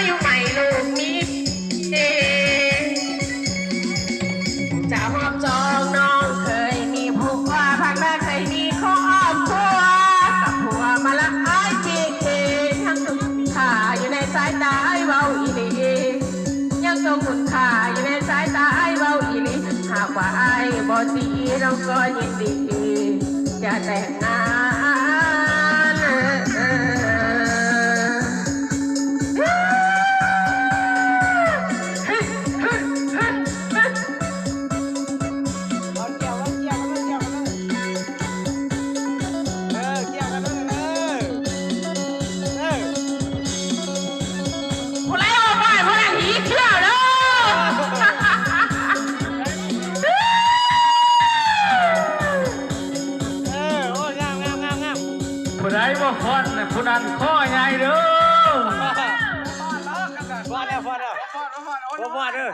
อยู่ใหม่ลูกมีจะมอบจองน้องเคยมีผัวพักแรกเคยมีครอบครัวกับผัวมาละอายจีเกทั้งทุกขาอยู่ในสายตาเบาอีลียังทรงคุณค่าอยู่ในสายตาเบาอีลีหากว่าไอ้บ่ดีเราก็ยินดีจะแต่งงานผู้ไรเอาไปผู้นั้นหีเที่ยวเด้อผู้ใดบ่ฟอนผู้นั้นข้อใหญ่เด้อฟอนแล้วฟอนแล้วฟอนเด้อ